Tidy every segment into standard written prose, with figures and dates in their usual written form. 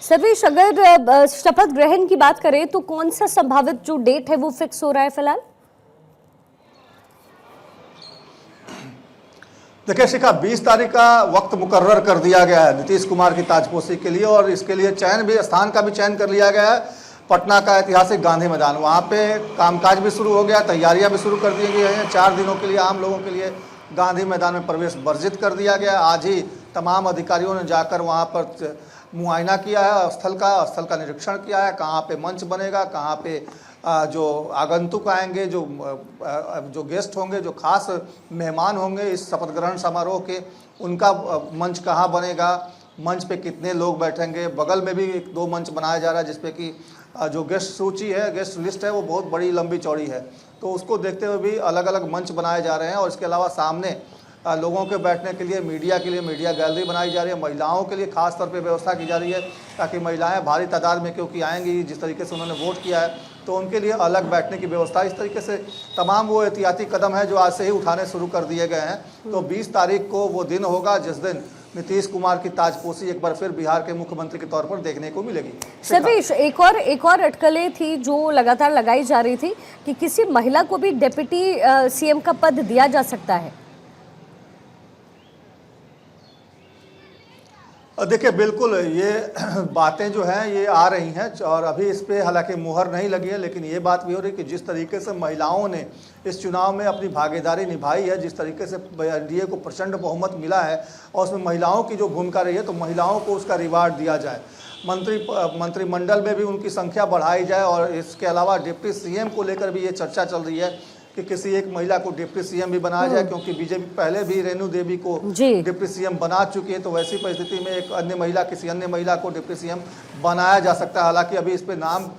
सर्वेश, अगर शपथ ग्रहण की बात करें तो कौन सा संभावित जो डेट है वो फिक्स हो रहा है फिलहाल? देखिए शिखा, 20 तारीख का वक्त मुकर्रर कर दिया गया है नीतीश कुमार की ताजपोशी के लिए, और इसके लिए स्थान का भी चयन कर लिया गया है। पटना का ऐतिहासिक गांधी मैदान, वहाँ पे कामकाज भी शुरू हो गया, तैयारियां भी शुरू कर दी गई हैं। 4 दिनों के लिए आम लोगों के लिए गांधी मैदान में प्रवेश वर्जित कर दिया गया। आज ही तमाम अधिकारियों ने जाकर वहाँ पर मुआयना किया है, स्थल का निरीक्षण किया है, कहाँ पे मंच बनेगा, कहाँ पे जो आगंतुक आएंगे, जो गेस्ट होंगे, जो खास मेहमान होंगे इस शपथ ग्रहण समारोह के, उनका मंच कहाँ बनेगा, मंच पे कितने लोग बैठेंगे। बगल में भी 2 मंच बनाया जा रहा है जिसपे कि जो गेस्ट सूची है, गेस्ट लिस्ट है, वो बहुत बड़ी लंबी चौड़ी है। तो उसको देखते हुए भी अलग अलग मंच बनाए जा रहे हैं। और इसके अलावा सामने लोगों के बैठने के लिए मीडिया गैलरी बनाई जा रही है। महिलाओं के लिए खास तौर पे व्यवस्था की जा रही है ताकि महिलाएं भारी तादाद में क्योंकि आएंगी, जिस तरीके से उन्होंने वोट किया है, तो उनके लिए अलग बैठने की व्यवस्था। इस तरीके से तमाम वो एहतियाती कदम है जो आज से ही उठाने शुरू कर दिए गए हैं। तो 20 तारीख को वो दिन होगा जिस दिन नीतीश कुमार की ताजपोशी एक बार फिर बिहार के मुख्यमंत्री के तौर पर देखने को मिलेगी। सर्वेश, एक और अटकलें थी जो लगातार लगाई जा रही थी कि किसी महिला को भी डिप्टी सीएम का पद दिया जा सकता है। देखिए बिल्कुल, ये बातें जो हैं ये आ रही हैं और अभी इस पर हालांकि मुहर नहीं लगी है, लेकिन ये बात भी हो रही है कि जिस तरीके से महिलाओं ने इस चुनाव में अपनी भागीदारी निभाई है, जिस तरीके से एनडीए को प्रचंड बहुमत मिला है और उसमें महिलाओं की जो भूमिका रही है, तो महिलाओं को उसका रिवार्ड दिया जाए। मंत्रिमंडल में भी उनकी संख्या बढ़ाई जाए। और इसके अलावा डिप्टी सीएम को लेकर भी ये चर्चा चल रही है कि किसी एक महिला को डिप्टी सीएम भी बनाया जाए, क्योंकि बीजेपी पहले भी रेणु देवी को डिप्टी सीएम बना चुकी है। तो वैसी परिस्थिति में किसी अन्य महिला को डिप्टी सीएम बनाया जा सकता है। हालांकि अभी इस पे नाम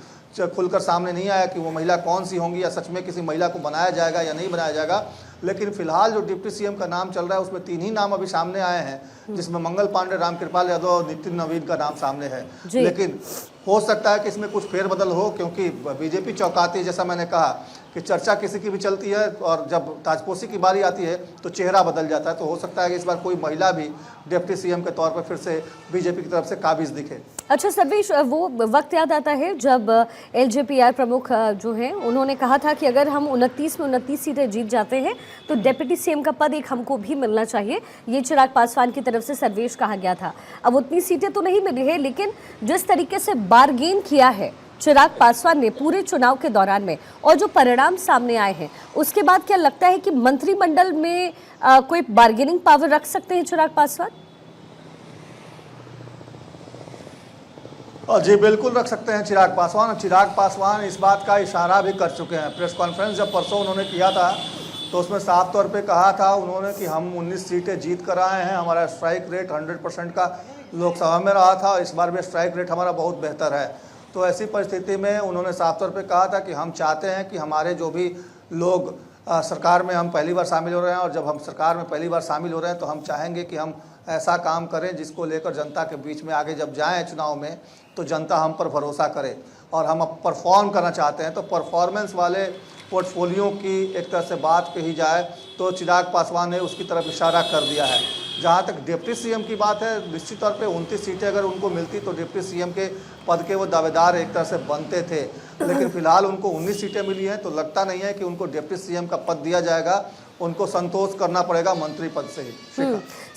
खुलकर सामने नहीं आया कि वो महिला कौन सी होंगी या सच में किसी महिला को बनाया जाएगा या नहीं बनाया जाएगा। लेकिन फिलहाल जो डिप्टी सीएम का नाम चल रहा है उसमें 3 ही नाम अभी सामने आए हैं, जिसमें मंगल पांडे, रामकृपाल यादव और नितिन नवीन का नाम सामने है। लेकिन हो सकता है कि इसमें कुछ फेरबदल हो, क्योंकि बीजेपी चौंकाती है। जैसा मैंने कहा कि चर्चा किसी की भी चलती है और जब ताजपोशी की बारी आती है तो चेहरा बदल जाता है। तो हो सकता है कि इस बार कोई महिला भी डिप्टी सीएम के तौर पर फिर से बीजेपी की तरफ से काबिज दिखे। अच्छा सर्वेश, वो वक्त याद आता है जब एलजेपीआर प्रमुख जो हैं उन्होंने कहा था कि अगर हम 29 में 29 सीटें जीत जाते हैं तो डिप्टी सीएम का पद एक हमको भी मिलना चाहिए। ये चिराग पासवान की तरफ से सर्वेश कहा गया था। अब उतनी सीटें तो नहीं मिली है, लेकिन जिस तरीके से बार्गेन किया है चिराग पासवान ने पूरे चुनाव के दौरान में और जो परिणाम सामने आए हैं उसके बाद क्या लगता है कि मंत्रिमंडल में कोई बार्गेनिंग पावर रख सकते हैं चिराग पासवान? जी बिल्कुल रख सकते हैं चिराग पासवान। और चिराग पासवान इस बात का इशारा भी कर चुके हैं। प्रेस कॉन्फ्रेंस जब परसों उन्होंने किया था तो उसमें साफ तौर पे कहा था उन्होंने कि हम 19 सीटें जीत कर आए हैं, हमारा स्ट्राइक रेट 100% का लोकसभा में रहा था, इस बार भी स्ट्राइक रेट हमारा बहुत बेहतर है। तो ऐसी परिस्थिति में उन्होंने साफ तौर पे कहा था कि हम चाहते हैं कि हमारे जो भी लोग सरकार में हम पहली बार शामिल हो रहे हैं, और जब हम सरकार में पहली बार शामिल हो रहे हैं तो हम चाहेंगे कि हम ऐसा काम करें जिसको लेकर जनता के बीच में आगे जब जाएं चुनाव में तो जनता हम पर भरोसा करे। और हम अब परफॉर्म करना चाहते हैं, तो परफॉर्मेंस वाले पोर्टफोलियो की एक तरह से बात कही जाए तो चिराग पासवान ने उसकी तरफ इशारा कर दिया है। जहाँ तक डिप्टी सीएम की बात है, निश्चित तौर पे 29 सीटें अगर उनको मिलती तो डिप्टी सीएम के पद के वो दावेदार एक तरह से बनते थे। लेकिन फिलहाल उनको 19 सीटें मिली हैं तो लगता नहीं है कि उनको डिप्टी सीएम का पद दिया जाएगा, उनको संतोष करना पड़ेगा मंत्री पद से ही।